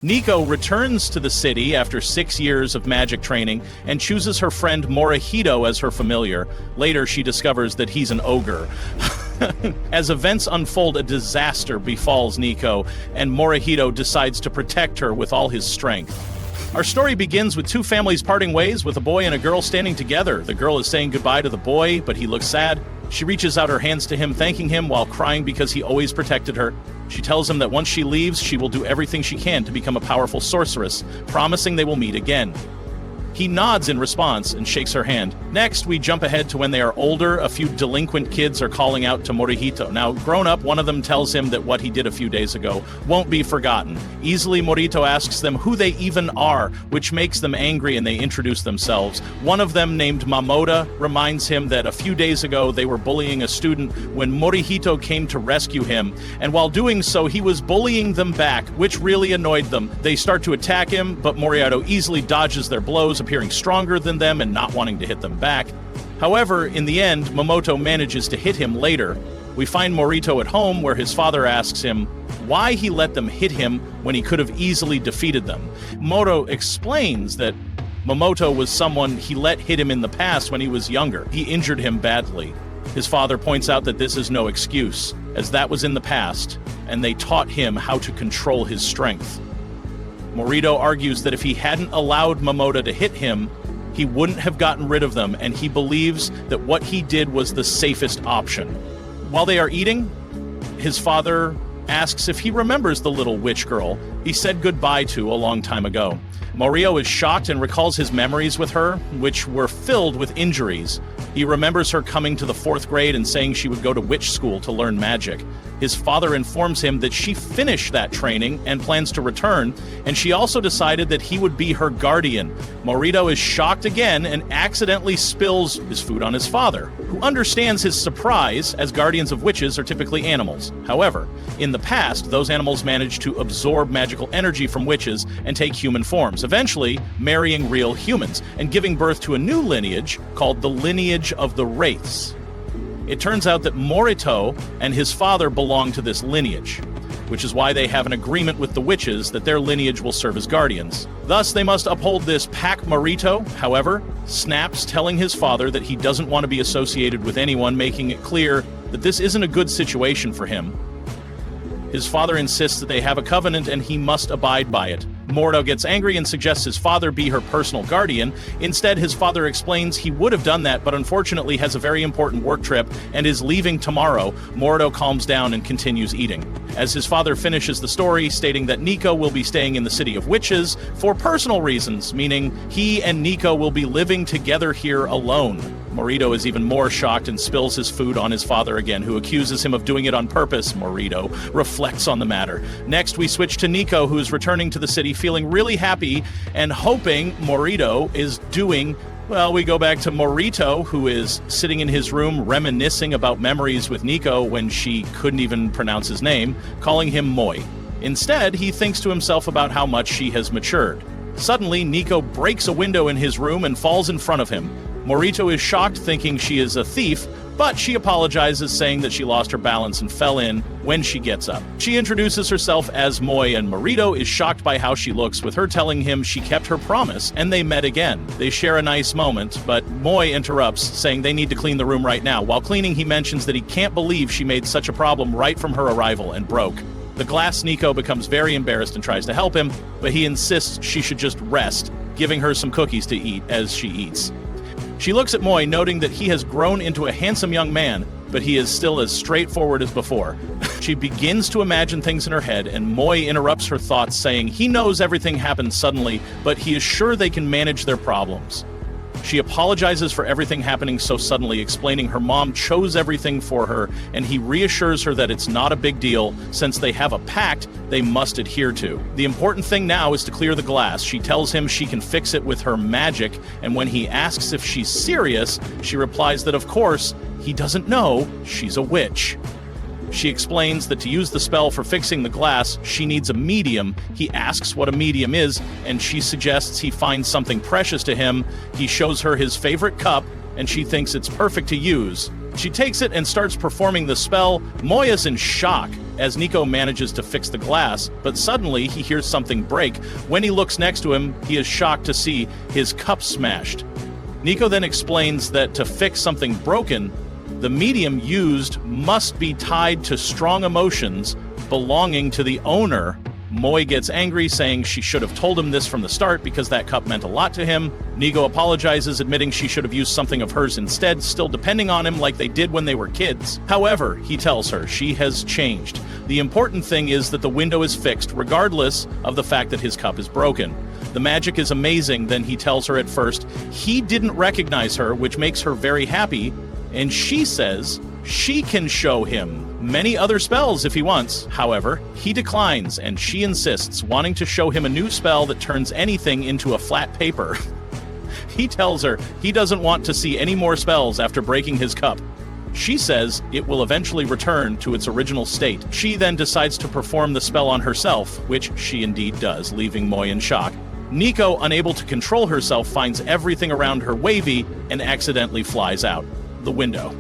Nico returns to the city after 6 years of magic training and chooses her friend Morihito as her familiar. Later, she discovers that he's an ogre. As events unfold, a disaster befalls Nico, and Morihito decides to protect her with all his strength. Our story begins with two families parting ways, with a boy and a girl standing together. The girl is saying goodbye to the boy, but he looks sad. She reaches out her hands to him, thanking him while crying because he always protected her. She tells him that once she leaves, she will do everything she can to become a powerful sorceress, promising they will meet again. He nods in response and shakes her hand. Next, we jump ahead to when they are older. A few delinquent kids are calling out to Morihito. Now, grown up, one of them tells him that what he did a few days ago won't be forgotten. Easily, Morihito asks them who they even are, which makes them angry, and they introduce themselves. One of them, named Mamoda, reminds him that a few days ago they were bullying a student when Morihito came to rescue him, and while doing so, he was bullying them back, which really annoyed them. They start to attack him, but Morihito easily dodges their blows, appearing stronger than them and not wanting to hit them back. However, in the end, Mamoto manages to hit him later. We find Morihito at home, where his father asks him why he let them hit him when he could have easily defeated them. Moto explains that Mamoto was someone he let hit him in the past when he was younger. He injured him badly. His father points out that this is no excuse, as that was in the past, and they taught him how to control his strength. Morihito argues that if he hadn't allowed Mamoto to hit him, he wouldn't have gotten rid of them, and he believes that what he did was the safest option. While they are eating, his father asks if he remembers the little witch girl he said goodbye to a long time ago. Morihito is shocked and recalls his memories with her, which were filled with injuries. He remembers her coming to the 4th grade and saying she would go to witch school to learn magic. His father informs him that she finished that training and plans to return, and she also decided that he would be her guardian. Morihito is shocked again and accidentally spills his food on his father, who understands his surprise, as guardians of witches are typically animals. However, in the past, those animals managed to absorb magical energy from witches and take human forms, eventually marrying real humans and giving birth to a new lineage called the lineage of the Wraiths. It turns out that Morihito and his father belong to this lineage, which is why they have an agreement with the witches that their lineage will serve as guardians. Thus, they must uphold this pact. Morihito, however, snaps, telling his father that he doesn't want to be associated with anyone, making it clear that this isn't a good situation for him. His father insists that they have a covenant and he must abide by it. Morihito gets angry and suggests his father be her personal guardian. Instead, his father explains he would have done that, but unfortunately has a very important work trip and is leaving tomorrow. Morihito calms down and continues eating. As his father finishes the story, stating that Nico will be staying in the City of Witches for personal reasons, meaning he and Nico will be living together here alone. Morihito is even more shocked and spills his food on his father again, who accuses him of doing it on purpose. Morihito reflects on the matter. Next, we switch to Nico, who is returning to the city feeling really happy and hoping Morihito is doing well. We go back to Morihito, who is sitting in his room reminiscing about memories with Nico when she couldn't even pronounce his name, calling him Moi. Instead, he thinks to himself about how much she has matured. Suddenly, Nico breaks a window in his room and falls in front of him. Morihito is shocked, thinking she is a thief, but she apologizes, saying that she lost her balance and fell in when she gets up. She introduces herself as Moi, and Morihito is shocked by how she looks, with her telling him she kept her promise, and they met again. They share a nice moment, but Moi interrupts, saying they need to clean the room right now. While cleaning, he mentions that he can't believe she made such a problem right from her arrival and broke the glass. Nico becomes very embarrassed and tries to help him, but he insists she should just rest, giving her some cookies to eat as she eats. She looks at Moi, noting that he has grown into a handsome young man, but he is still as straightforward as before. She begins to imagine things in her head, and Moi interrupts her thoughts, saying he knows everything happened suddenly, but he is sure they can manage their problems. She apologizes for everything happening so suddenly, explaining her mom chose everything for her, and he reassures her that it's not a big deal since they have a pact they must adhere to. The important thing now is to clear the glass. She tells him she can fix it with her magic, and when he asks if she's serious, she replies that of course, he doesn't know she's a witch. She explains that to use the spell for fixing the glass, she needs a medium. He asks what a medium is, and she suggests he finds something precious to him. He shows her his favorite cup, and she thinks it's perfect to use. She takes it and starts performing the spell. Moya's in shock as Nico manages to fix the glass, but suddenly he hears something break. When he looks next to him, he is shocked to see his cup smashed. Nico then explains that to fix something broken, the medium used must be tied to strong emotions belonging to the owner. Moi gets angry, saying she should have told him this from the start because that cup meant a lot to him. Nico apologizes, admitting she should have used something of hers instead, still depending on him like they did when they were kids. However, he tells her she has changed. The important thing is that the window is fixed, regardless of the fact that his cup is broken. The magic is amazing, then he tells her at first he didn't recognize her, which makes her very happy, and she says she can show him many other spells if he wants. However, he declines, and she insists, wanting to show him a new spell that turns anything into a flat paper. He tells her he doesn't want to see any more spells after breaking his cup. She says it will eventually return to its original state. She then decides to perform the spell on herself, which she indeed does, leaving Moi in shock. Nico, unable to control herself, finds everything around her wavy and accidentally flies out the window.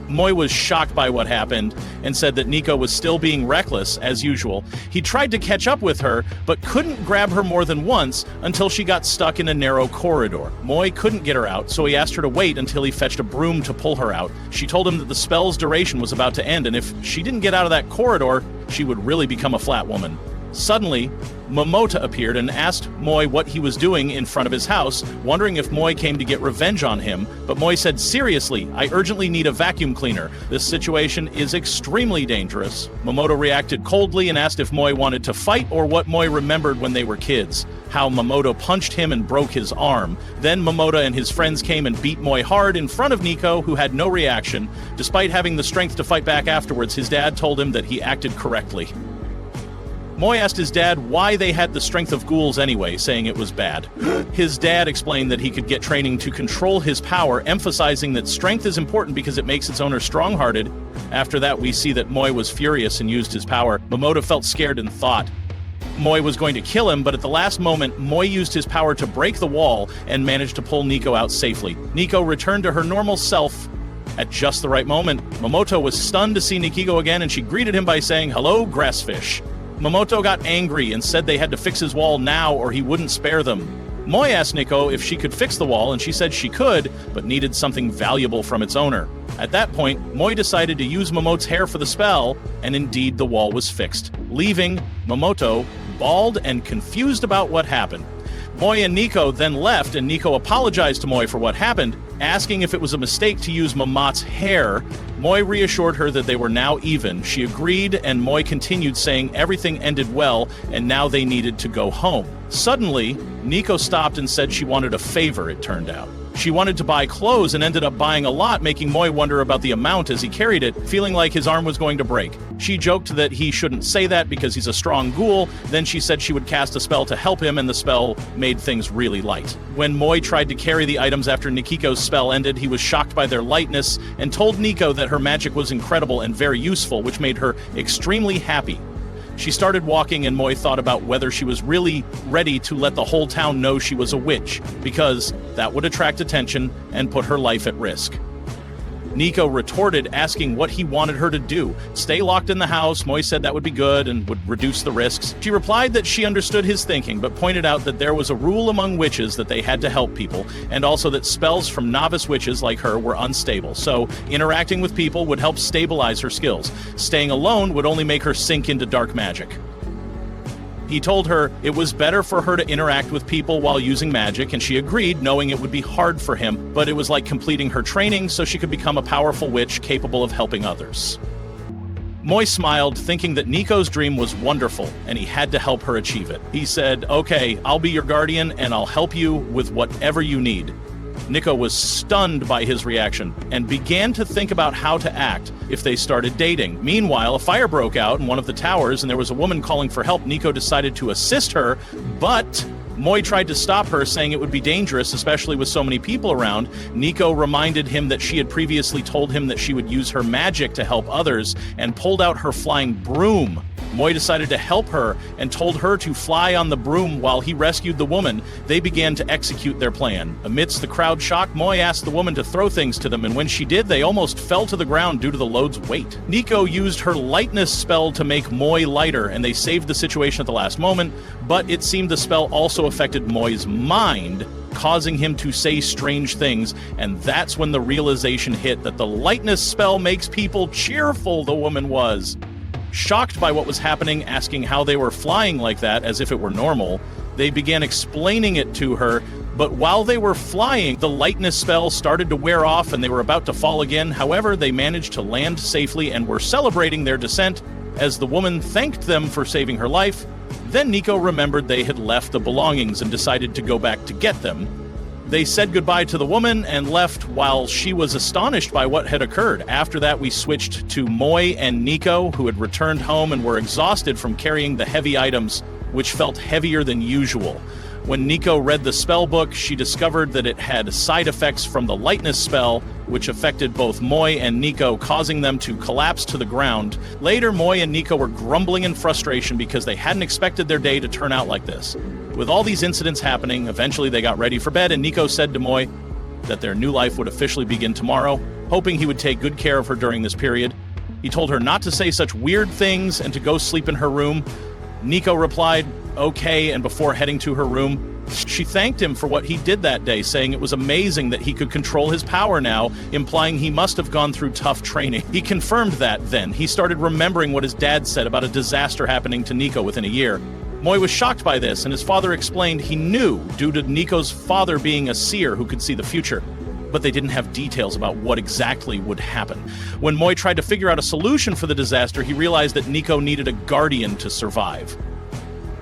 Moi was shocked by what happened and said that Nico was still being reckless, as usual. He tried to catch up with her, but couldn't grab her more than once until she got stuck in a narrow corridor. Moi couldn't get her out, so he asked her to wait until he fetched a broom to pull her out. She told him that the spell's duration was about to end, and if she didn't get out of that corridor, she would really become a flat woman. Suddenly, Momota appeared and asked Moi what he was doing in front of his house, wondering if Moi came to get revenge on him, but Moi said, "Seriously, I urgently need a vacuum cleaner. This situation is extremely dangerous." Momota reacted coldly and asked if Moi wanted to fight or what Moi remembered when they were kids, how Momota punched him and broke his arm. Then Momota and his friends came and beat Moi hard in front of Nico, who had no reaction. Despite having the strength to fight back afterwards, his dad told him that he acted correctly. Moi asked his dad why they had the strength of ghouls anyway, saying it was bad. His dad explained that he could get training to control his power, emphasizing that strength is important because it makes its owner strong-hearted. After that, we see that Moi was furious and used his power. Momota felt scared and thought Moi was going to kill him, but at the last moment, Moi used his power to break the wall and managed to pull Nico out safely. Nico returned to her normal self at just the right moment. Momota was stunned to see Nico again, and she greeted him by saying, "Hello, grassfish." Momota got angry and said they had to fix his wall now or he wouldn't spare them. Moi asked Nico if she could fix the wall, and she said she could, but needed something valuable from its owner. At that point, Moi decided to use Momota's hair for the spell, and indeed the wall was fixed, leaving Momota bald and confused about what happened. Moi and Nico then left, and Nico apologized to Moi for what happened, asking if it was a mistake to use Momot's hair. Moi reassured her that they were now even. She agreed, and Moi continued, saying everything ended well, and now they needed to go home. Suddenly, Nico stopped and said she wanted a favor, it turned out. She wanted to buy clothes and ended up buying a lot, making Moi wonder about the amount as he carried it, feeling like his arm was going to break. She joked that he shouldn't say that because he's a strong ghoul. Then she said she would cast a spell to help him, and the spell made things really light. When Moi tried to carry the items after Nikiko's spell ended, he was shocked by their lightness and told Nico that her magic was incredible and very useful, which made her extremely happy. She started walking, and Moi thought about whether she was really ready to let the whole town know she was a witch, because that would attract attention and put her life at risk. Nico retorted, asking what he wanted her to do. Stay locked in the house. Moi said that would be good and would reduce the risks. She replied that she understood his thinking, but pointed out that there was a rule among witches that they had to help people, and also that spells from novice witches like her were unstable, so interacting with people would help stabilize her skills. Staying alone would only make her sink into dark magic. He told her it was better for her to interact with people while using magic, and she agreed, knowing it would be hard for him, but it was like completing her training so she could become a powerful witch capable of helping others. Moi smiled, thinking that Nico's dream was wonderful, and he had to help her achieve it. He said, "Okay, I'll be your guardian, and I'll help you with whatever you need." Nico was stunned by his reaction and began to think about how to act if they started dating. Meanwhile, a fire broke out in one of the towers, and there was a woman calling for help. Nico decided to assist her, but Moi tried to stop her, saying it would be dangerous, especially with so many people around. Nico reminded him that she had previously told him that she would use her magic to help others, and pulled out her flying broom. Moi decided to help her and told her to fly on the broom while he rescued the woman. They began to execute their plan. Amidst the crowd shock, Moi asked the woman to throw things to them, and when she did, they almost fell to the ground due to the load's weight. Nico used her lightness spell to make Moi lighter, and they saved the situation at the last moment, but it seemed the spell also affected Moi's mind, causing him to say strange things, and that's when the realization hit that the lightness spell makes people cheerful. The woman was shocked by what was happening, asking how they were flying like that as if it were normal. They began explaining it to her, but while they were flying, the lightness spell started to wear off and they were about to fall again. However, they managed to land safely and were celebrating their descent as the woman thanked them for saving her life. Then Nico remembered they had left the belongings and decided to go back to get them. They said goodbye to the woman and left while she was astonished by what had occurred. After that, we switched to Moi and Nico, who had returned home and were exhausted from carrying the heavy items, which felt heavier than usual. When Nico read the spell book, she discovered that it had side effects from the lightness spell, which affected both Moi and Nico, causing them to collapse to the ground. Later, Moi and Nico were grumbling in frustration because they hadn't expected their day to turn out like this. With all these incidents happening, eventually they got ready for bed, and Nico said to Moi that their new life would officially begin tomorrow, hoping he would take good care of her during this period. He told her not to say such weird things and to go sleep in her room. Nico replied, okay, and before heading to her room, she thanked him for what he did that day, saying it was amazing that he could control his power now, implying he must have gone through tough training. He confirmed that then. He started remembering what his dad said about a disaster happening to Nico within a year. Moi was shocked by this, and his father explained he knew due to Nico's father being a seer who could see the future, but they didn't have details about what exactly would happen. When Moi tried to figure out a solution for the disaster, he realized that Nico needed a guardian to survive.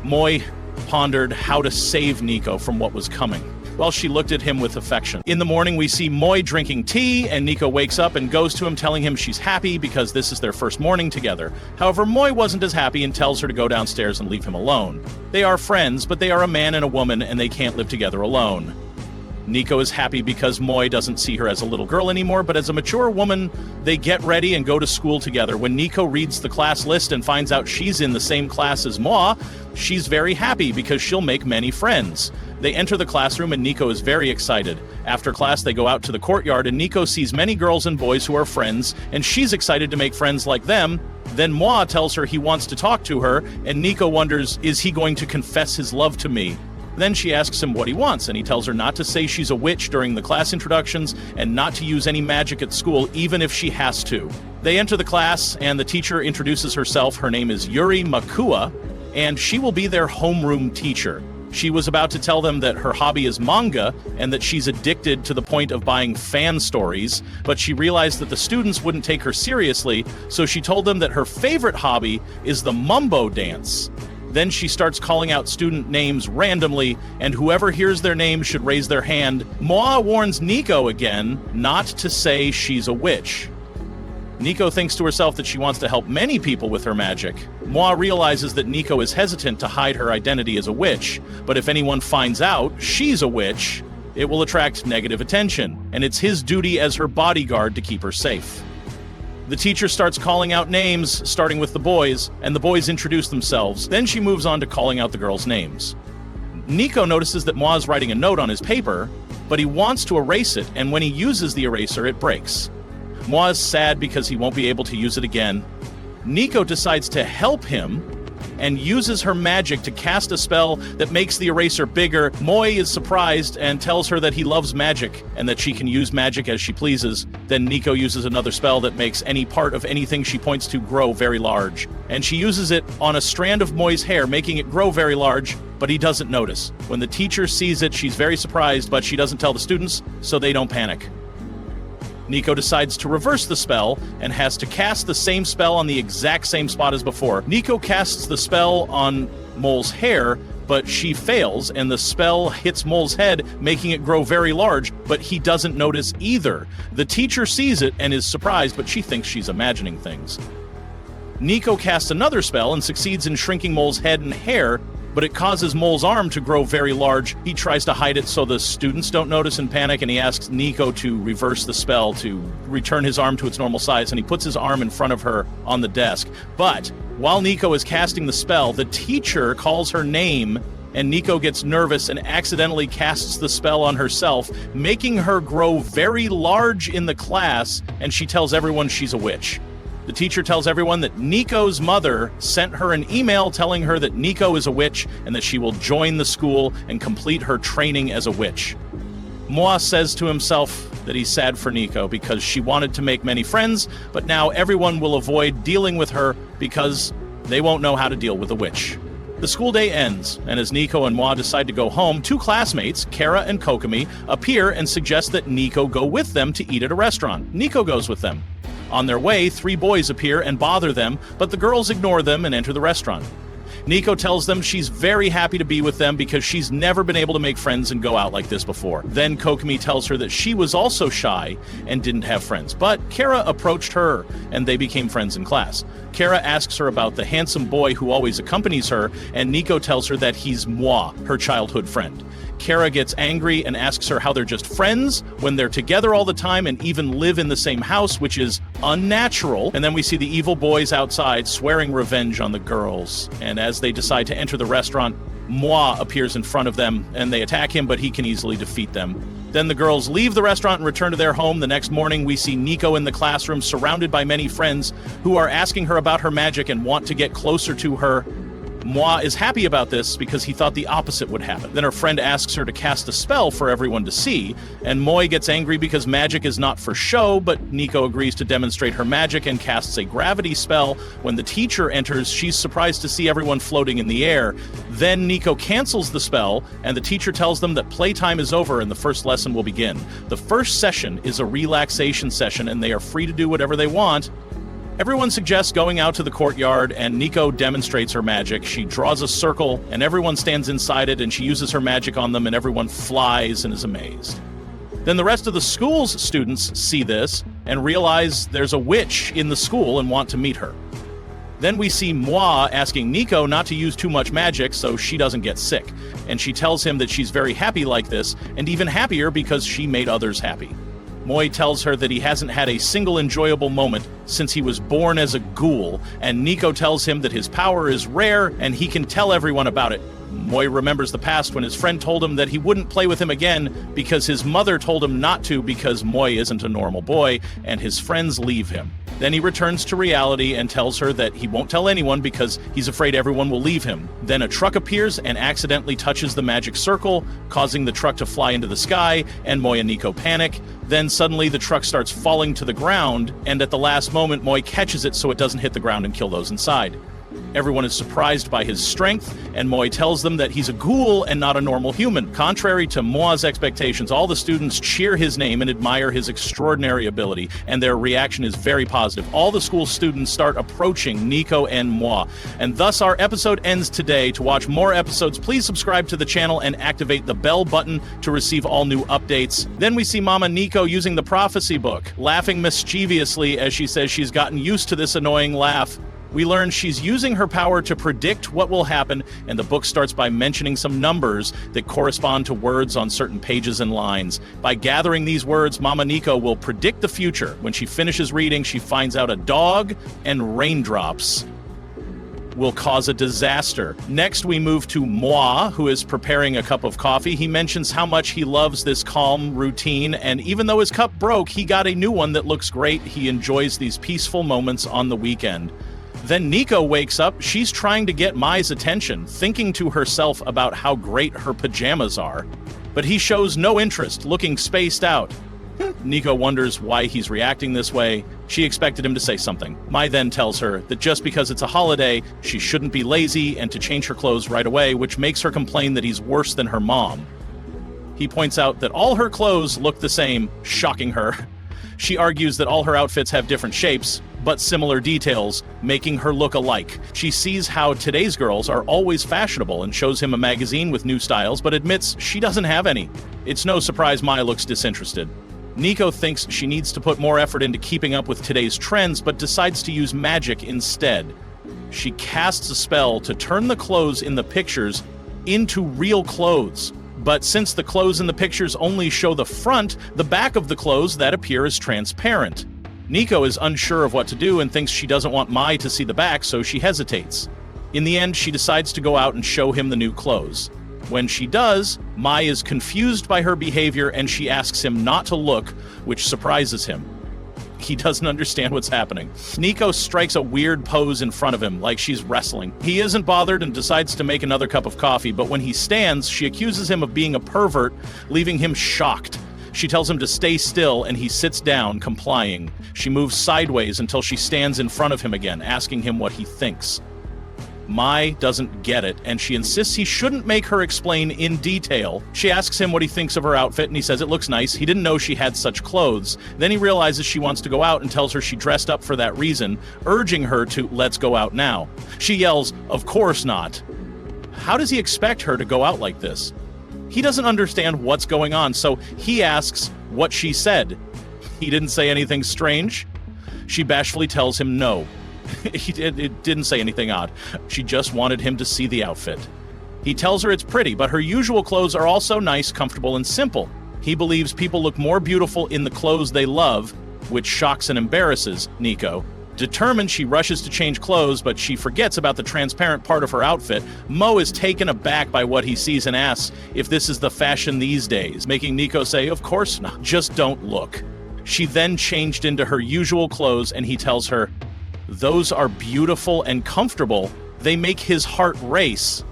Moi pondered how to save Nico from what was coming, while she looked at him with affection. In the morning, we see Moi drinking tea, and Nico wakes up and goes to him, telling him she's happy because this is their first morning together. However, Moi wasn't as happy and tells her to go downstairs and leave him alone. They are friends, but they are a man and a woman, and they can't live together alone. Nico is happy because Moi doesn't see her as a little girl anymore, but as a mature woman, they get ready and go to school together. When Nico reads the class list and finds out she's in the same class as Moi, she's very happy because she'll make many friends. They enter the classroom and Nico is very excited. After class, they go out to the courtyard and Nico sees many girls and boys who are friends, and she's excited to make friends like them. Then Moi tells her he wants to talk to her, and Nico wonders, is he going to confess his love to me? Then she asks him what he wants, and he tells her not to say she's a witch during the class introductions and not to use any magic at school, even if she has to. They enter the class, and the teacher introduces herself. Her name is Yuri Makua, and she will be their homeroom teacher. She was about to tell them that her hobby is manga and that she's addicted to the point of buying fan stories, but she realized that the students wouldn't take her seriously, so she told them that her favorite hobby is the mumbo dance. Then she starts calling out student names randomly, and whoever hears their name should raise their hand. Moi warns Nico again not to say she's a witch. Nico thinks to herself that she wants to help many people with her magic. Moi realizes that Nico is hesitant to hide her identity as a witch, but if anyone finds out she's a witch, it will attract negative attention, and it's his duty as her bodyguard to keep her safe. The teacher starts calling out names, starting with the boys, and the boys introduce themselves. Then she moves on to calling out the girls' names. Nico notices that Moi's writing a note on his paper, but he wants to erase it, and when he uses the eraser, it breaks. Moi's sad because he won't be able to use it again. Nico decides to help him and uses her magic to cast a spell that makes the eraser bigger. Moi is surprised and tells her that he loves magic and that she can use magic as she pleases. Then Nico uses another spell that makes any part of anything she points to grow very large. And she uses it on a strand of Moi's hair, making it grow very large, but he doesn't notice. When the teacher sees it, she's very surprised, but she doesn't tell the students, so they don't panic. Nico decides to reverse the spell and has to cast the same spell on the exact same spot as before. Nico casts the spell on Mole's hair, but she fails, and the spell hits Mole's head, making it grow very large, but he doesn't notice either. The teacher sees it and is surprised, but she thinks she's imagining things. Nico casts another spell and succeeds in shrinking Mole's head and hair, but it causes Mole's arm to grow very large. He tries to hide it so the students don't notice and panic, and he asks Nico to reverse the spell to return his arm to its normal size, and he puts his arm in front of her on the desk. But While Nico is casting the spell, the teacher calls her name, and Nico gets nervous and accidentally casts the spell on herself, making her grow very large in the class, and she tells everyone she's a witch. The teacher tells everyone that Nico's mother sent her an email telling her that Nico is a witch and that she will join the school and complete her training as a witch. Moi says to himself that he's sad for Nico because she wanted to make many friends, but now everyone will avoid dealing with her because they won't know how to deal with a witch. The school day ends, and as Nico and Moi decide to go home, two classmates, Kara and Kokomi, appear and suggest that Nico go with them to eat at a restaurant. Nico goes with them. On their way, three boys appear and bother them, but the girls ignore them and enter the restaurant. Nico tells them she's very happy to be with them because she's never been able to make friends and go out like this before. Then Kokomi tells her that she was also shy and didn't have friends, but Kara approached her and they became friends in class. Kara asks her about the handsome boy who always accompanies her, and Nico tells her that he's Moi, her childhood friend. Kara gets angry and asks her how they're just friends when they're together all the time and even live in the same house, which is unnatural. And then we see the evil boys outside swearing revenge on the girls. And as they decide to enter the restaurant, Moi appears in front of them and they attack him, but he can easily defeat them. Then the girls leave the restaurant and return to their home. The next morning, we see Nico in the classroom surrounded by many friends who are asking her about her magic and want to get closer to her. Moi is happy about this because he thought the opposite would happen. Then her friend asks her to cast a spell for everyone to see, and Moi gets angry because magic is not for show, but Nico agrees to demonstrate her magic and casts a gravity spell. When the teacher enters, she's surprised to see everyone floating in the air. Then Nico cancels the spell, and the teacher tells them that playtime is over and the first lesson will begin. The first session is a relaxation session, and they are free to do whatever they want. Everyone suggests going out to the courtyard, and Nico demonstrates her magic. She draws a circle, and everyone stands inside it, and she uses her magic on them, and everyone flies and is amazed. Then the rest of the school's students see this and realize there's a witch in the school and want to meet her. Then we see Moi asking Nico not to use too much magic so she doesn't get sick, and she tells him that she's very happy like this, and even happier because she made others happy. Moi tells her that he hasn't had a single enjoyable moment since he was born as a ghoul, and Nico tells him that his power is rare and he can tell everyone about it. Moi remembers the past when his friend told him that he wouldn't play with him again because his mother told him not to because Moi isn't a normal boy, and his friends leave him. Then he returns to reality and tells her that he won't tell anyone because he's afraid everyone will leave him. Then a truck appears and accidentally touches the magic circle, causing the truck to fly into the sky, and Moi and Nico panic. Then suddenly the truck starts falling to the ground, and at the last moment Moi catches it so it doesn't hit the ground and kill those inside. Everyone is surprised by his strength, and Moi tells them that he's a ghoul and not a normal human. Contrary to Moi's expectations, all the students cheer his name and admire his extraordinary ability, and their reaction is very positive. All the school students start approaching Nico and Moi, and thus our episode ends today. To watch more episodes, please subscribe to the channel and activate the bell button to receive all new updates. Then we see Mama Nico using the prophecy book, laughing mischievously as she says she's gotten used to this annoying laugh. We learn she's using her power to predict what will happen, and the book starts by mentioning some numbers that correspond to words on certain pages and lines. By gathering these words, Mama Nico will predict the future. When she finishes reading, she finds out a dog and raindrops will cause a disaster. Next, we move to Moi, who is preparing a cup of coffee. He mentions how much he loves this calm routine, and even though his cup broke, he got a new one that looks great. He enjoys these peaceful moments on the weekend. Then Nico wakes up. She's trying to get Mai's attention, thinking to herself about how great her pajamas are. But he shows no interest, looking spaced out. Nico wonders why he's reacting this way. She expected him to say something. Mai then tells her that just because it's a holiday, she shouldn't be lazy and to change her clothes right away, which makes her complain that he's worse than her mom. He points out that all her clothes look the same, shocking her. She argues that all her outfits have different shapes, but similar details, making her look alike. She sees how today's girls are always fashionable and shows him a magazine with new styles, but admits she doesn't have any. It's no surprise Mai looks disinterested. Nico thinks she needs to put more effort into keeping up with today's trends, but decides to use magic instead. She casts a spell to turn the clothes in the pictures into real clothes. But since the clothes in the pictures only show the front, the back of the clothes that appear is transparent. Nico is unsure of what to do and thinks she doesn't want Mai to see the back, so she hesitates. In the end, she decides to go out and show him the new clothes. When she does, Mai is confused by her behavior and she asks him not to look, which surprises him. He doesn't understand what's happening. Nico strikes a weird pose in front of him, like she's wrestling. He isn't bothered and decides to make another cup of coffee, but when he stands, she accuses him of being a pervert, leaving him shocked. She tells him to stay still, and he sits down, complying. She moves sideways until she stands in front of him again, asking him what he thinks. Mai doesn't get it, and she insists he shouldn't make her explain in detail. She asks him what he thinks of her outfit, and he says it looks nice. He didn't know she had such clothes. Then he realizes she wants to go out and tells her she dressed up for that reason, urging her to let's go out now. She yells, "Of course not." How does he expect her to go out like this? He doesn't understand what's going on, so he asks what she said. He didn't say anything strange? She bashfully tells him no. It didn't say anything odd. She just wanted him to see the outfit. He tells her it's pretty, but her usual clothes are also nice, comfortable, and simple. He believes people look more beautiful in the clothes they love, which shocks and embarrasses Nico. Determined, she rushes to change clothes, but she forgets about the transparent part of her outfit. Mo is taken aback by what he sees and asks if this is the fashion these days, making Nico say, "Of course not, just don't look." She then changed into her usual clothes, and he tells her, "Those are beautiful and comfortable. They make his heart race."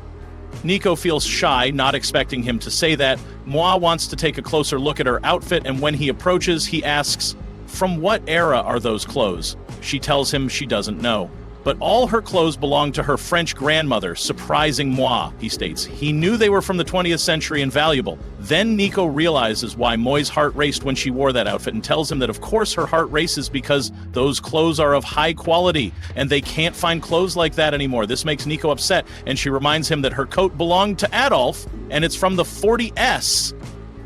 Nico feels shy, not expecting him to say that. Moi wants to take a closer look at her outfit, and when he approaches, he asks, "From what era are those clothes?" She tells him she doesn't know. But all her clothes belong to her French grandmother, surprising Moi, he states. He knew they were from the 20th century and valuable. Then Nico realizes why Moi's heart raced when she wore that outfit and tells him that of course her heart races because those clothes are of high quality and they can't find clothes like that anymore. This makes Nico upset, and she reminds him that her coat belonged to Adolf and it's from the 40s.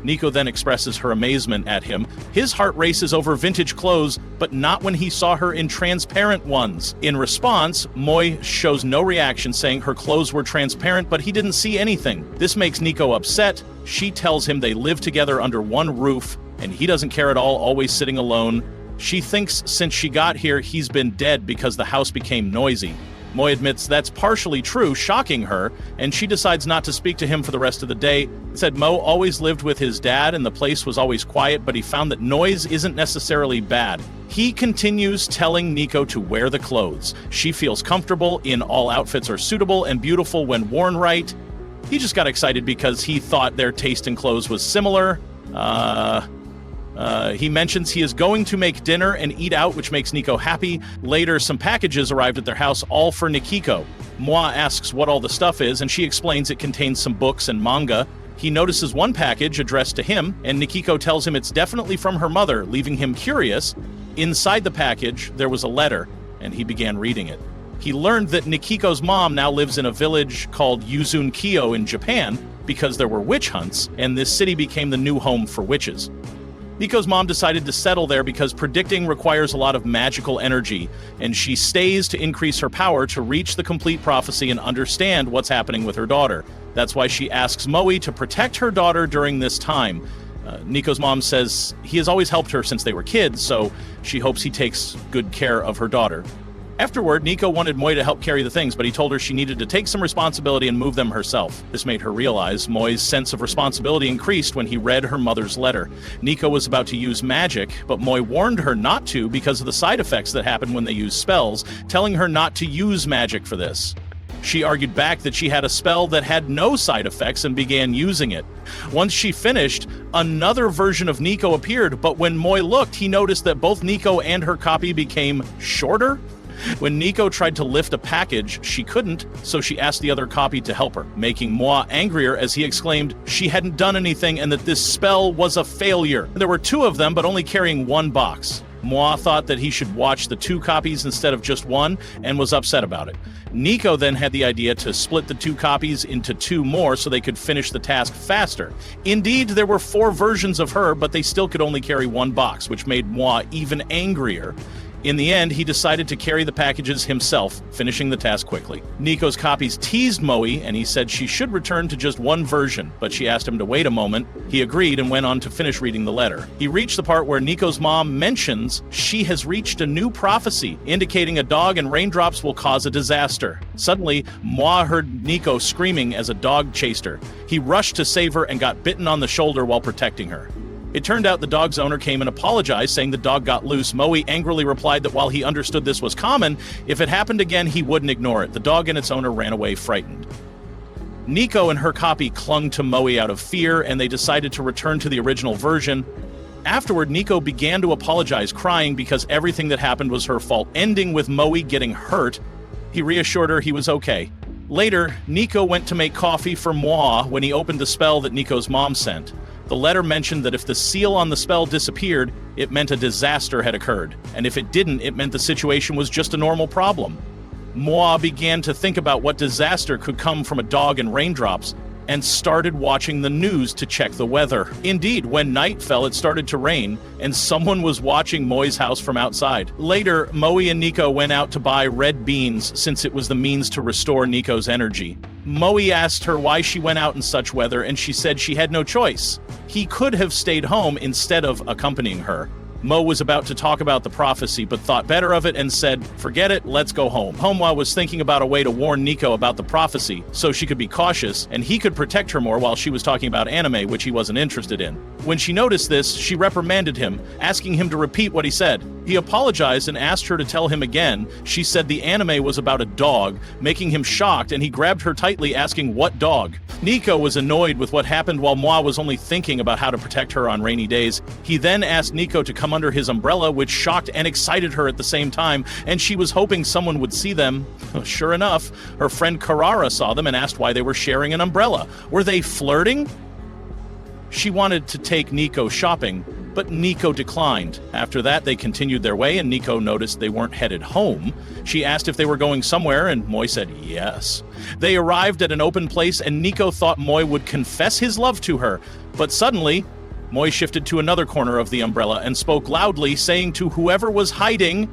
Nico then expresses her amazement at him. His heart races over vintage clothes, but not when he saw her in transparent ones. In response, Moi shows no reaction, saying her clothes were transparent, but he didn't see anything. This makes Nico upset. She tells him they live together under one roof, and he doesn't care at all, always sitting alone. She thinks since she got here, he's been dead because the house became noisy. Moi admits that's partially true, shocking her, and she decides not to speak to him for the rest of the day. Said Mo always lived with his dad and the place was always quiet, but he found that noise isn't necessarily bad. He continues telling Nico to wear the clothes. She feels comfortable in all outfits are suitable and beautiful when worn right. He just got excited because he thought their taste in clothes was similar. He mentions he is going to make dinner and eat out, which makes Nico happy. Later, some packages arrived at their house, all for Nikiko. Moi asks what all the stuff is, and she explains it contains some books and manga. He notices one package addressed to him, and Nikiko tells him it's definitely from her mother, leaving him curious. Inside the package, there was a letter, and he began reading it. He learned that Nikiko's mom now lives in a village called Yuzunkyo in Japan because there were witch hunts, and this city became the new home for witches. Nico's mom decided to settle there because predicting requires a lot of magical energy, and she stays to increase her power to reach the complete prophecy and understand what's happening with her daughter. That's why she asks Moe to protect her daughter during this time. Nico's mom says he has always helped her since they were kids, so she hopes he takes good care of her daughter. Afterward, Nico wanted Moi to help carry the things, but he told her she needed to take some responsibility and move them herself. This made her realize Moi's sense of responsibility increased when he read her mother's letter. Nico was about to use magic, but Moi warned her not to because of the side effects that happen when they use spells, telling her not to use magic for this. She argued back that she had a spell that had no side effects and began using it. Once she finished, another version of Nico appeared, but when Moi looked, he noticed that both Nico and her copy became shorter. When Nico tried to lift a package, she couldn't, so she asked the other copy to help her, making Moi angrier as he exclaimed she hadn't done anything and that this spell was a failure. There were two of them, but only carrying one box. Moi thought that he should watch the two copies instead of just one and was upset about it. Nico then had the idea to split the two copies into two more so they could finish the task faster. Indeed, there were 4 versions of her, but they still could only carry one box, which made Moi even angrier. In the end, he decided to carry the packages himself, finishing the task quickly. Nico's copies teased Moe, and he said she should return to just one version, but she asked him to wait a moment. He agreed and went on to finish reading the letter. He reached the part where Nico's mom mentions she has reached a new prophecy, indicating a dog and raindrops will cause a disaster. Suddenly, Moi heard Nico screaming as a dog chased her. He rushed to save her and got bitten on the shoulder while protecting her. It turned out the dog's owner came and apologized, saying the dog got loose. Moe angrily replied that while he understood this was common, if it happened again, he wouldn't ignore it. The dog and its owner ran away frightened. Nico and her copy clung to Moe out of fear, and they decided to return to the original version. Afterward, Nico began to apologize, crying because everything that happened was her fault, ending with Moe getting hurt. He reassured her he was okay. Later, Nico went to make coffee for Moi when he opened the spell that Nico's mom sent. The letter mentioned that if the seal on the spell disappeared, it meant a disaster had occurred, and if it didn't, it meant the situation was just a normal problem. Moi began to think about what disaster could come from a dog and raindrops, and started watching the news to check the weather. Indeed, when night fell, it started to rain, and someone was watching Moi's house from outside. Later, Moe and Nico went out to buy red beans since it was the means to restore Nico's energy. Moe asked her why she went out in such weather, and she said she had no choice. He could have stayed home instead of accompanying her. Moe was about to talk about the prophecy, but thought better of it and said, "Forget it, let's go home." Homwa was thinking about a way to warn Nico about the prophecy, so she could be cautious, and he could protect her more while she was talking about anime, which he wasn't interested in. When she noticed this, she reprimanded him, asking him to repeat what he said. He apologized and asked her to tell him again. She said the anime was about a dog, making him shocked, and he grabbed her tightly, asking, "What dog?" Nico was annoyed with what happened while Moi was only thinking about how to protect her on rainy days. He then asked Nico to come under his umbrella, which shocked and excited her at the same time, and she was hoping someone would see them. Sure enough, her friend Carrara saw them and asked why they were sharing an umbrella. Were they flirting? She wanted to take Nico shopping, but Nico declined. After that, they continued their way, and Nico noticed they weren't headed home. She asked if they were going somewhere, and Moi said yes. They arrived at an open place, and Nico thought Moi would confess his love to her, but suddenly, Moi shifted to another corner of the umbrella and spoke loudly, saying to whoever was hiding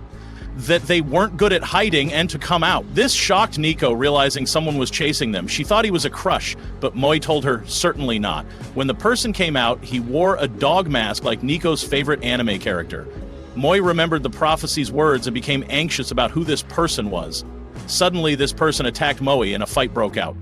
that they weren't good at hiding and to come out. This shocked Nico, realizing someone was chasing them. She thought he was a crush, but Moi told her certainly not. When the person came out, he wore a dog mask like Nico's favorite anime character. Moi remembered the prophecy's words and became anxious about who this person was. Suddenly, this person attacked Moe and a fight broke out.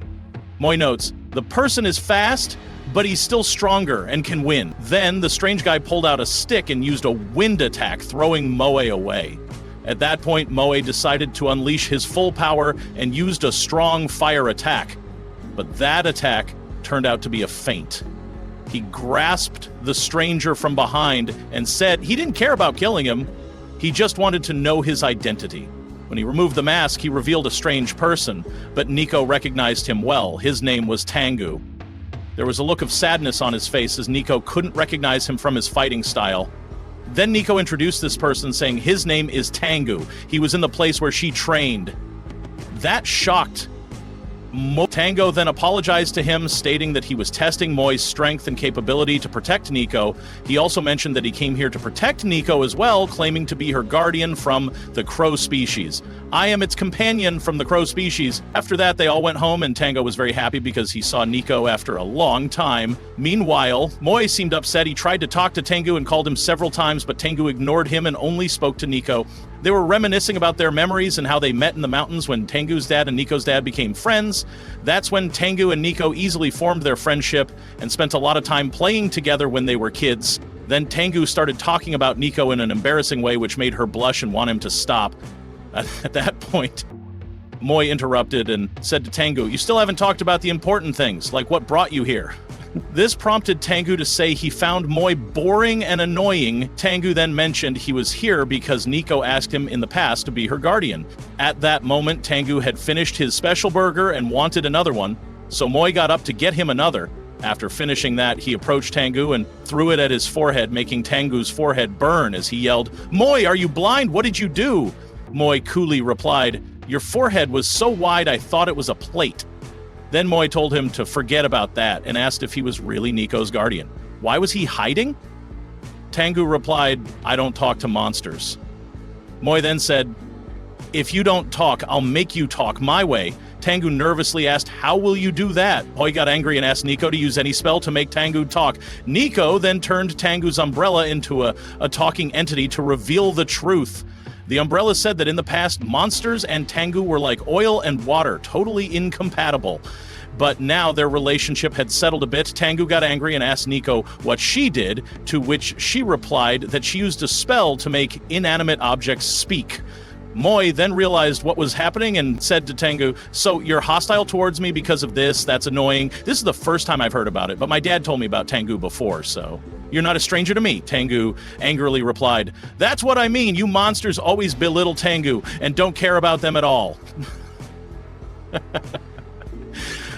Moi notes, "The person is fast, but he's still stronger and can win." Then, the strange guy pulled out a stick and used a wind attack, throwing Moe away. At that point, Moe decided to unleash his full power and used a strong fire attack. But that attack turned out to be a feint. He grasped the stranger from behind and said he didn't care about killing him. He just wanted to know his identity. When he removed the mask, he revealed a strange person, but Nico recognized him well. His name was Tengu. There was a look of sadness on his face as Nico couldn't recognize him from his fighting style. Then Nico introduced this person, saying his name is Tengu. He was in the place where she trained. That shocked Tango then apologized to him, stating that he was testing Moi's strength and capability to protect Nico. He also mentioned that he came here to protect Nico as well, claiming to be her guardian from the crow species. "I am its companion from the crow species." After that, they all went home, and Tango was very happy because he saw Nico after a long time. Meanwhile, Moi seemed upset. He tried to talk to Tengu and called him several times, but Tengu ignored him and only spoke to Nico. They were reminiscing about their memories and how they met in the mountains when Tengu's dad and Nico's dad became friends. That's when Tengu and Nico easily formed their friendship and spent a lot of time playing together when they were kids. Then Tengu started talking about Nico in an embarrassing way, which made her blush and want him to stop. At that point, Moi interrupted and said to Tengu, "You still haven't talked about the important things, like what brought you here." This prompted Tengu to say he found Moi boring and annoying. Tengu then mentioned he was here because Nico asked him in the past to be her guardian. At that moment, Tengu had finished his special burger and wanted another one, so Moi got up to get him another. After finishing that, he approached Tengu and threw it at his forehead, making Tengu's forehead burn as he yelled, "Moi, are you blind? What did you do?" Moi coolly replied, "Your forehead was so wide I thought it was a plate." Then Moi told him to forget about that and asked if he was really Nico's guardian. Why was he hiding? Tengu replied, "I don't talk to monsters." Moi then said, "If you don't talk, I'll make you talk my way." Tengu nervously asked, "How will you do that?" Moi got angry and asked Nico to use any spell to make Tengu talk. Nico then turned Tengu's umbrella into a talking entity to reveal the truth. The umbrella said that in the past, monsters and Tengu were like oil and water, totally incompatible. But now their relationship had settled a bit. Tengu got angry and asked Nico what she did, to which she replied that she used a spell to make inanimate objects speak. Moi then realized what was happening and said to Tengu, "So you're hostile towards me because of this? That's annoying. This is the first time I've heard about it, but my dad told me about Tengu before, so you're not a stranger to me." Tengu angrily replied, "That's what I mean. You monsters always belittle Tengu and don't care about them at all."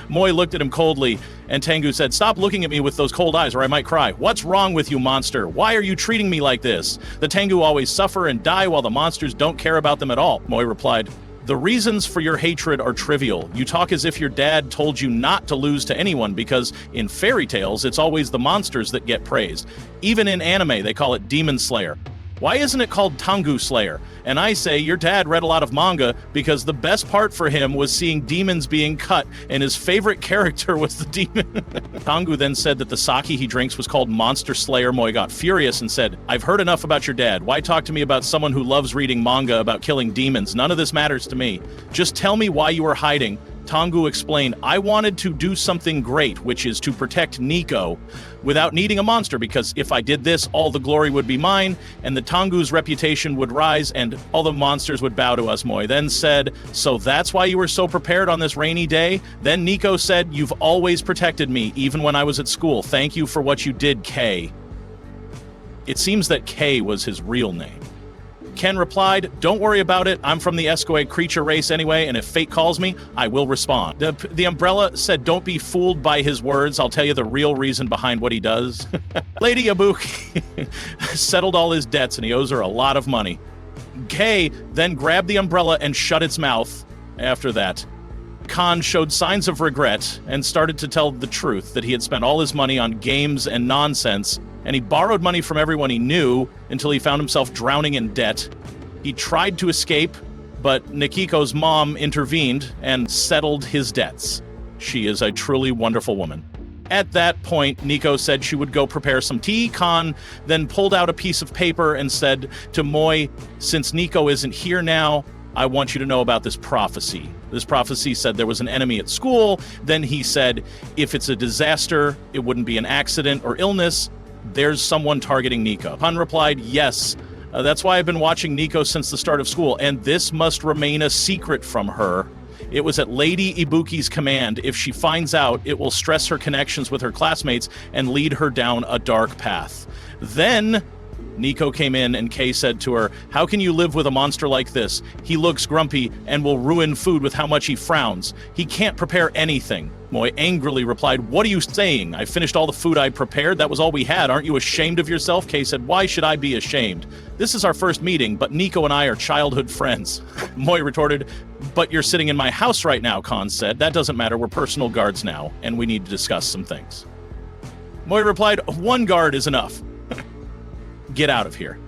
Moi looked at him coldly, and Tengu said, "Stop looking at me with those cold eyes or I might cry. What's wrong with you, monster? Why are you treating me like this? The Tengu always suffer and die while the monsters don't care about them at all." Moi replied, "The reasons for your hatred are trivial. You talk as if your dad told you not to lose to anyone because in fairy tales, it's always the monsters that get praised. Even in anime, they call it Demon Slayer. Why isn't it called Tengu Slayer? And I say your dad read a lot of manga because the best part for him was seeing demons being cut, and his favorite character was the demon." Tengu then said that the sake he drinks was called Monster Slayer. Moi got furious and said, "I've heard enough about your dad. Why talk to me about someone who loves reading manga about killing demons? None of this matters to me. Just tell me why you are hiding." Tengu explained, "I wanted to do something great, which is to protect Nico without needing a monster, because if I did this, all the glory would be mine, and the Tengu's reputation would rise, and all the monsters would bow to us." Moi then said, "So that's why you were so prepared on this rainy day?" Then Nico said, "You've always protected me, even when I was at school. Thank you for what you did, K." It seems that K was his real name. Ken replied, "Don't worry about it. I'm from the Escoe creature race anyway, and if fate calls me, I will respond." The umbrella said, "Don't be fooled by his words. I'll tell you the real reason behind what he does." Lady Ibuki settled all his debts, and he owes her a lot of money. Kay then grabbed the umbrella and shut its mouth. After that, Khan showed signs of regret and started to tell the truth that he had spent all his money on games and nonsense, and he borrowed money from everyone he knew until he found himself drowning in debt. He tried to escape, but Nikiko's mom intervened and settled his debts. She is a truly wonderful woman. At that point, Nico said she would go prepare some tea. Khan then pulled out a piece of paper and said to Moi, "Since Nico isn't here now, I want you to know about this prophecy." This prophecy said there was an enemy at school. Then he said, if it's a disaster, it wouldn't be an accident or illness. There's someone targeting Nico. Khan replied, "Yes, that's why I've been watching Nico since the start of school, and this must remain a secret from her. It was at Lady Ibuki's command. If she finds out, it will stress her connections with her classmates and lead her down a dark path." Then Nico came in and Kay said to her, "How can you live with a monster like this? He looks grumpy and will ruin food with how much he frowns. He can't prepare anything." Moi angrily replied, "What are you saying? I finished all the food I prepared. That was all we had. Aren't you ashamed of yourself?" Kay said, "Why should I be ashamed? This is our first meeting, but Nico and I are childhood friends." Moi retorted, "But you're sitting in my house right now," Khan said. "That doesn't matter. We're personal guards now, and we need to discuss some things." Moi replied, "One guard is enough. Get out of here."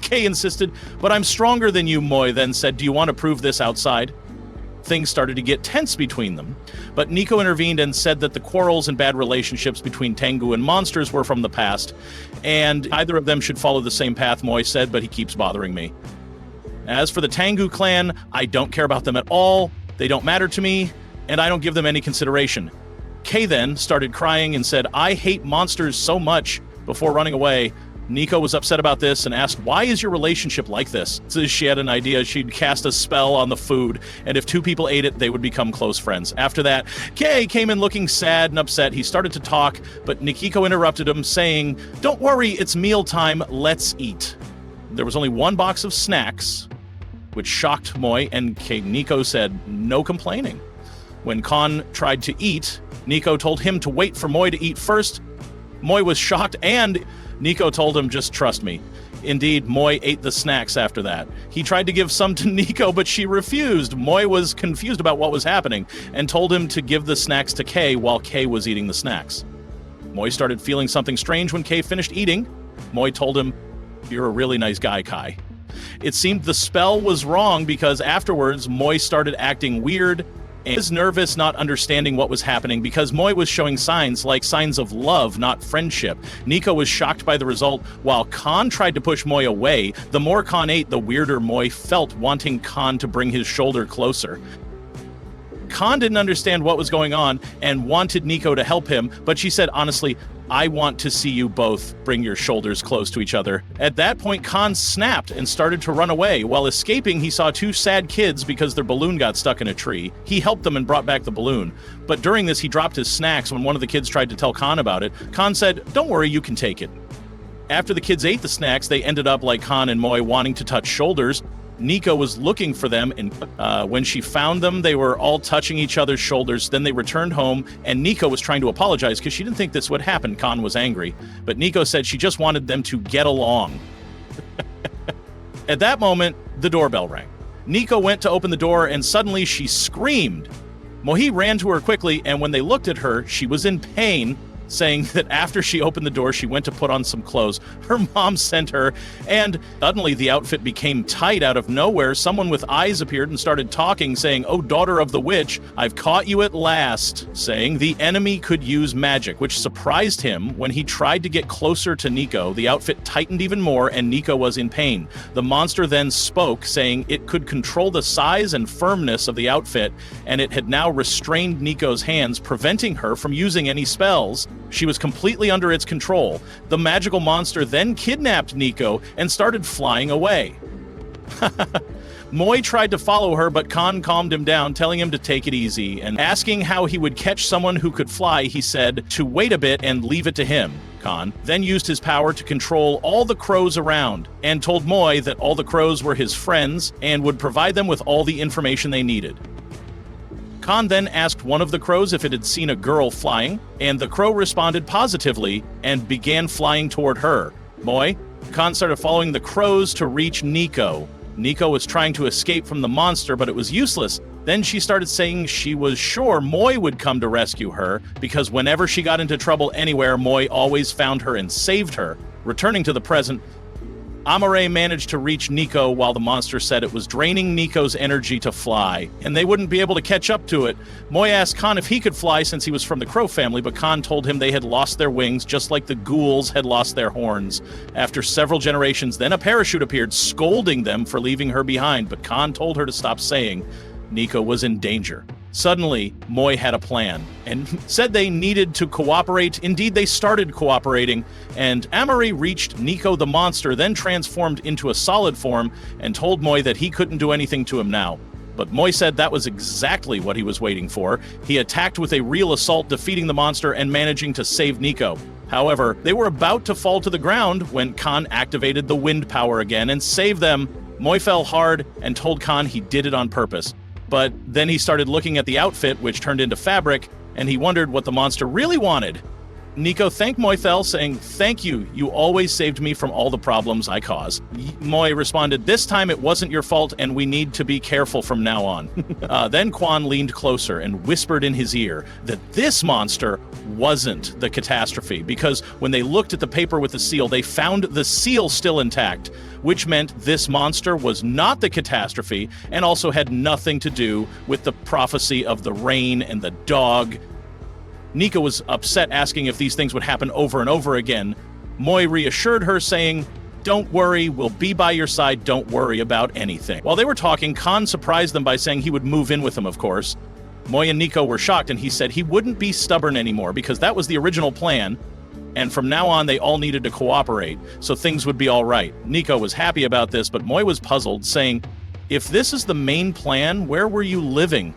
Kay insisted, "But I'm stronger than you." Moi then said, "Do you want to prove this outside?" Things started to get tense between them, but Nico intervened and said that the quarrels and bad relationships between Tengu and monsters were from the past, and either of them should follow the same path. Moi said, "But he keeps bothering me. As for the Tengu clan, I don't care about them at all. They don't matter to me, and I don't give them any consideration." Kay then started crying and said, "I hate monsters so much," before running away. Nico was upset about this and asked, "Why is your relationship like this?" So she had an idea. She'd cast a spell on the food, and if two people ate it, they would become close friends. After that, Kay came in looking sad and upset. He started to talk, but Nikiko interrupted him, saying, "Don't worry, it's mealtime. Let's eat." There was only one box of snacks, which shocked Moi, and Nico said, "No complaining." When Khan tried to eat, Nico told him to wait for Moi to eat first. Moi was shocked, and Nico told him, "Just trust me." Indeed, Moi ate the snacks after that. He tried to give some to Nico, but she refused. Moi was confused about what was happening and told him to give the snacks to Kay while Kay was eating the snacks. Moi started feeling something strange when Kay finished eating. Moi told him, "You're a really nice guy, Kai." It seemed the spell was wrong because afterwards, Moi started acting weird and was nervous, not understanding what was happening because Moi was showing signs of love, not friendship. Nico was shocked by the result, while Khan tried to push Moi away. The more Khan ate, the weirder Moi felt, wanting Khan to bring his shoulder closer. Khan didn't understand what was going on and wanted Nico to help him, but she said, honestly, I want to see you both bring your shoulders close to each other. At that point, Khan snapped and started to run away. While escaping, he saw two sad kids because their balloon got stuck in a tree. He helped them and brought back the balloon. But during this, he dropped his snacks when one of the kids tried to tell Khan about it. Khan said, don't worry, you can take it. After the kids ate the snacks, they ended up like Khan and Moi wanting to touch shoulders. Nico was looking for them, and when she found them, they were all touching each other's shoulders. Then they returned home, and Nico was trying to apologize because she didn't think this would happen. Khan was angry, but Nico said she just wanted them to get along. At that moment, the doorbell rang. Nico went to open the door, and suddenly she screamed. Mohi ran to her quickly, and when they looked at her, she was in pain, saying that after she opened the door, she went to put on some clothes her mom sent her, and suddenly the outfit became tight out of nowhere. Someone with eyes appeared and started talking, saying, "Oh, daughter of the witch, I've caught you at last," saying the enemy could use magic, which surprised him. When he tried to get closer to Nico, the outfit tightened even more, and Nico was in pain. The monster then spoke, saying it could control the size and firmness of the outfit, and it had now restrained Nico's hands, preventing her from using any spells. She was completely under its control. The magical monster then kidnapped Nico and started flying away. Moi tried to follow her, but Khan calmed him down, telling him to take it easy, and asking how he would catch someone who could fly, he said to wait a bit and leave it to him. Khan then used his power to control all the crows around, and told Moi that all the crows were his friends and would provide them with all the information they needed. Khan then asked one of the crows if it had seen a girl flying, and the crow responded positively and began flying toward her. Khan started following the crows to reach Nico. Nico was trying to escape from the monster, but it was useless. Then she started saying she was sure Moi would come to rescue her, because whenever she got into trouble anywhere, Moi always found her and saved her. Returning to the present, Amare managed to reach Nico while the monster said it was draining Nico's energy to fly, and they wouldn't be able to catch up to it. Moi asked Khan if he could fly since he was from the crow family, but Khan told him they had lost their wings just like the ghouls had lost their horns. After several generations, then a parachute appeared, scolding them for leaving her behind, but Khan told her to stop, saying Nico was in danger. Suddenly, Moi had a plan and said they needed to cooperate. Indeed, they started cooperating, and Amari reached Nico the monster, then transformed into a solid form and told Moi that he couldn't do anything to him now. But Moi said that was exactly what he was waiting for. He attacked with a real assault, defeating the monster and managing to save Nico. However, they were about to fall to the ground when Khan activated the wind power again and saved them. Moi fell hard and told Khan he did it on purpose. But then he started looking at the outfit, which turned into fabric, and he wondered what the monster really wanted. Nico thanked Moithel, saying, "Thank you, you always saved me from all the problems I caused." Moi responded, "This time it wasn't your fault, and we need to be careful from now on." Then Quan leaned closer and whispered in his ear that this monster wasn't the catastrophe, because when they looked at the paper with the seal, they found the seal still intact, which meant this monster was not the catastrophe and also had nothing to do with the prophecy of the rain and the dog. Nico was upset, asking if these things would happen over and over again. Moi reassured her, saying, "Don't worry, we'll be by your side, don't worry about anything." While they were talking, Khan surprised them by saying he would move in with them, of course. Moi and Nico were shocked, and he said he wouldn't be stubborn anymore because that was the original plan, and from now on they all needed to cooperate, so things would be all right. Nico was happy about this, but Moi was puzzled, saying, "If this is the main plan, where were you living?"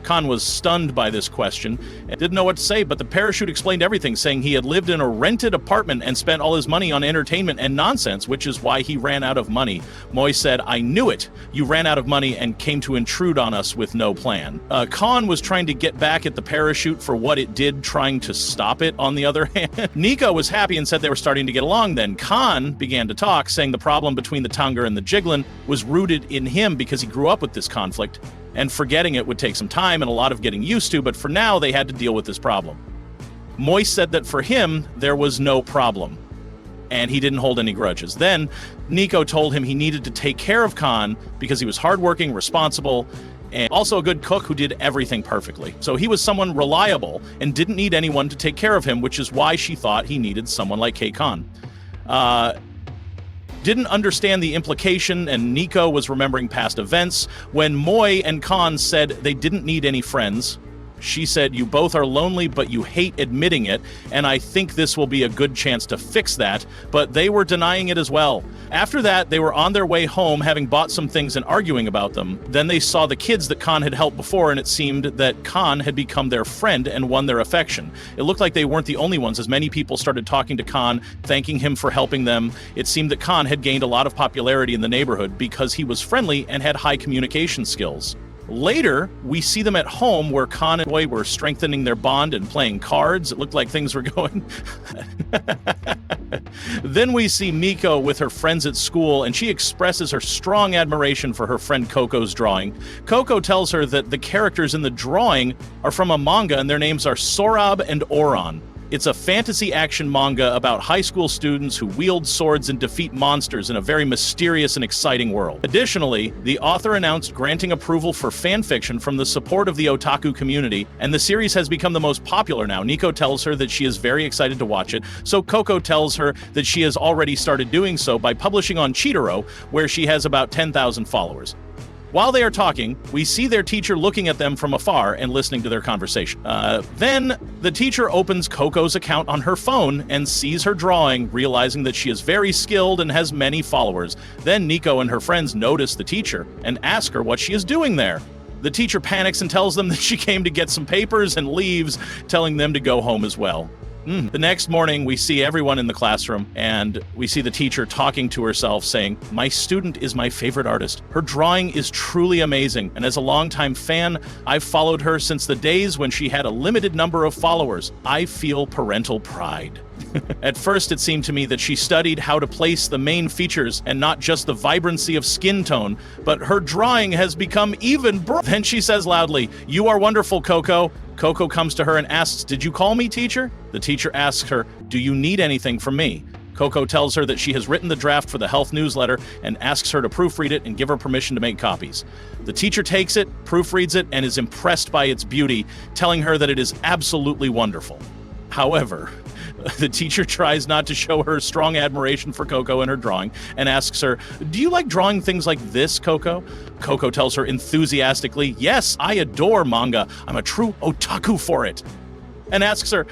Khan was stunned by this question and didn't know what to say, but the parachute explained everything, saying he had lived in a rented apartment and spent all his money on entertainment and nonsense, which is why he ran out of money. Moi said, "I knew it. You ran out of money and came to intrude on us with no plan." Khan was trying to get back at the parachute for what it did, trying to stop it, on the other hand. Nico was happy and said they were starting to get along. Then Khan began to talk, saying the problem between the Tanger and the Jiglin was rooted in him because he grew up with this conflict, and forgetting it would take some time and a lot of getting used to, but for now they had to deal with this problem. Moi said that for him, there was no problem. and he didn't hold any grudges. Then Nico told him he needed to take care of Khan because he was hardworking, responsible, and also a good cook who did everything perfectly. So he was someone reliable and didn't need anyone to take care of him, which is why she thought he needed someone like Khan. Didn't understand the implication, and Nico was remembering past events. When Moy and Khan said they didn't need any friends, she said, "You both are lonely, but you hate admitting it, and I think this will be a good chance to fix that," but they were denying it as well. After that, they were on their way home, having bought some things and arguing about them. Then they saw the kids that Khan had helped before, and it seemed that Khan had become their friend and won their affection. It looked like they weren't the only ones, as many people started talking to Khan, thanking him for helping them. It seemed that Khan had gained a lot of popularity in the neighborhood because he was friendly and had high communication skills. Later, we see them at home where Khan and Boy were strengthening their bond and playing cards. It looked like things were going. Then we see Miko with her friends at school, and she expresses her strong admiration for her friend Coco's drawing. Coco tells her that the characters in the drawing are from a manga, and their names are Sorab and Oran. It's a fantasy action manga about high school students who wield swords and defeat monsters in a very mysterious and exciting world. Additionally, the author announced granting approval for fanfiction from the support of the otaku community, and the series has become the most popular now. Nico tells her that she is very excited to watch it, so Coco tells her that she has already started doing so by publishing on Cheetaro, where she has about 10,000 followers. While they are talking, we see their teacher looking at them from afar and listening to their conversation. Then the teacher opens Coco's account on her phone and sees her drawing, realizing that she is very skilled and has many followers. Then Nico and her friends notice the teacher and ask her what she is doing there. The teacher panics and tells them that she came to get some papers and leaves, telling them to go home as well. The next morning, we see everyone in the classroom, and we see the teacher talking to herself, saying, "My student is my favorite artist. Her drawing is truly amazing, and as a longtime fan, I've followed her since the days when she had a limited number of followers. I feel parental pride." At first, it seemed to me that she studied how to place the main features and not just the vibrancy of skin tone, but her drawing has become even Then she says loudly, "You are wonderful, Coco." Coco comes to her and asks, "Did you call me, teacher?" The teacher asks her, "Do you need anything from me?" Coco tells her that she has written the draft for the health newsletter and asks her to proofread it and give her permission to make copies. The teacher takes it, proofreads it, and is impressed by its beauty, telling her that it is absolutely wonderful. However, the teacher tries not to show her strong admiration for Coco in her drawing and asks her, "Do you like drawing things like this, Coco?" Coco tells her enthusiastically, "Yes, I adore manga. I'm a true otaku for it." And asks her,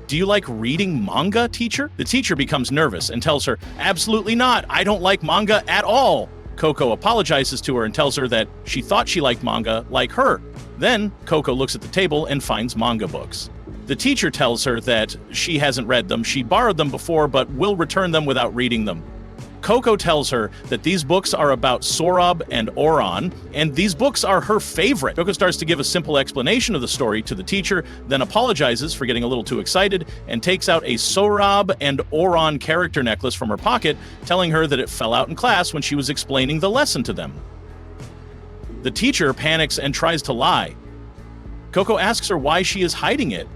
"Do you like reading manga, teacher?" The teacher becomes nervous and tells her, "Absolutely not. I don't like manga at all." Coco apologizes to her and tells her that she thought she liked manga like her. Then Coco looks at the table and finds manga books. The teacher tells her that she hasn't read them. She borrowed them before, but will return them without reading them. Coco tells her that these books are about Sorab and Oran, and these books are her favorite. Coco starts to give a simple explanation of the story to the teacher, then apologizes for getting a little too excited, and takes out a Sorab and Oran character necklace from her pocket, telling her that it fell out in class when she was explaining the lesson to them. The teacher panics and tries to lie. Coco asks her why she is hiding it.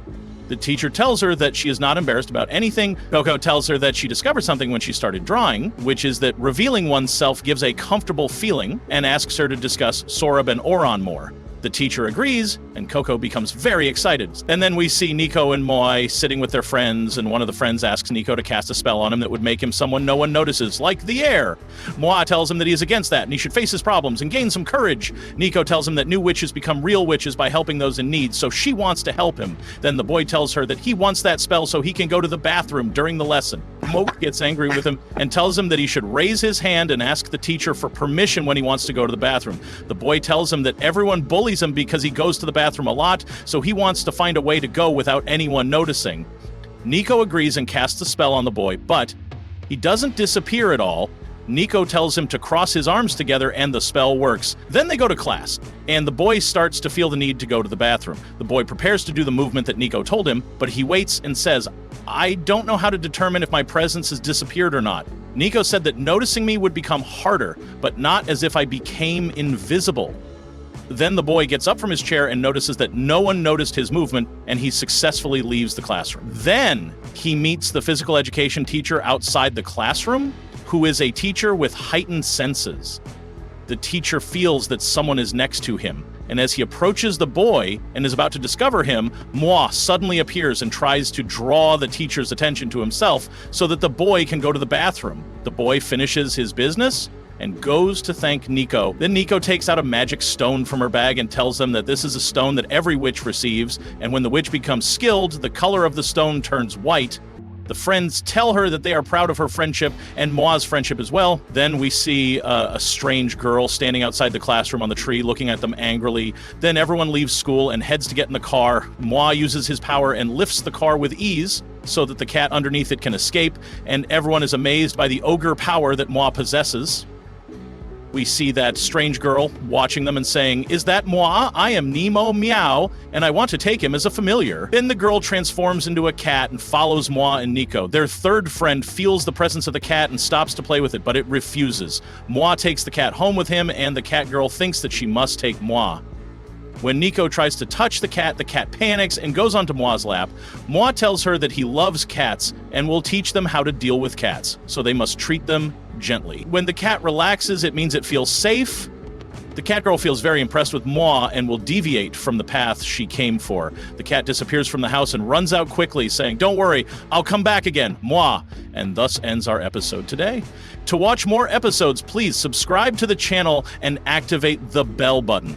The teacher tells her that she is not embarrassed about anything. Coco tells her that she discovered something when she started drawing, which is that revealing oneself gives a comfortable feeling, and asks her to discuss Sorab and Oran more. The teacher agrees, and Coco becomes very excited. And then we see Nico and Moy sitting with their friends, and one of the friends asks Nico to cast a spell on him that would make him someone no one notices, like the air. Moy tells him that he is against that, and he should face his problems and gain some courage. Nico tells him that new witches become real witches by helping those in need, so she wants to help him. Then the boy tells her that he wants that spell so he can go to the bathroom during the lesson. Moy gets angry with him and tells him that he should raise his hand and ask the teacher for permission when he wants to go to the bathroom. The boy tells him that everyone bullies him because he goes to the bathroom a lot, so he wants to find a way to go without anyone noticing. Nico agrees and casts a spell on the boy, but he doesn't disappear at all. Nico tells him to cross his arms together and the spell works. Then they go to class, and the boy starts to feel the need to go to the bathroom. The boy prepares to do the movement that Nico told him, but he waits and says, "I don't know how to determine if my presence has disappeared or not. Nico said that noticing me would become harder, but not as if I became invisible." Then the boy gets up from his chair and notices that no one noticed his movement, and he successfully leaves the classroom. Then he meets the physical education teacher outside the classroom, who is a teacher with heightened senses. The teacher feels that someone is next to him, and as he approaches the boy and is about to discover him, Moi suddenly appears and tries to draw the teacher's attention to himself so that the boy can go to the bathroom. The boy finishes his business and goes to thank Nico. Then Nico takes out a magic stone from her bag and tells them that this is a stone that every witch receives, and when the witch becomes skilled, the color of the stone turns white. The friends tell her that they are proud of her friendship and Moi's friendship as well. Then we see a strange girl standing outside the classroom on the tree looking at them angrily. Then everyone leaves school and heads to get in the car. Moi uses his power and lifts the car with ease so that the cat underneath it can escape, and everyone is amazed by the ogre power that Moi possesses. We see that strange girl watching them and saying, "Is that moi? I am Nemo Meow, and I want to take him as a familiar." Then the girl transforms into a cat and follows Moi and Nico. Their third friend feels the presence of the cat and stops to play with it, but it refuses. Moi takes the cat home with him, and the cat girl thinks that she must take Moi. When Nico tries to touch the cat panics and goes onto Moi's lap. Moi tells her that he loves cats and will teach them how to deal with cats, so they must treat them gently. When the cat relaxes, it means it feels safe. The cat girl feels very impressed with Moi and will deviate from the path she came for. The cat disappears from the house and runs out quickly, saying, "Don't worry, I'll come back again, Moi." And thus ends our episode today. To watch more episodes, please subscribe to the channel and activate the bell button.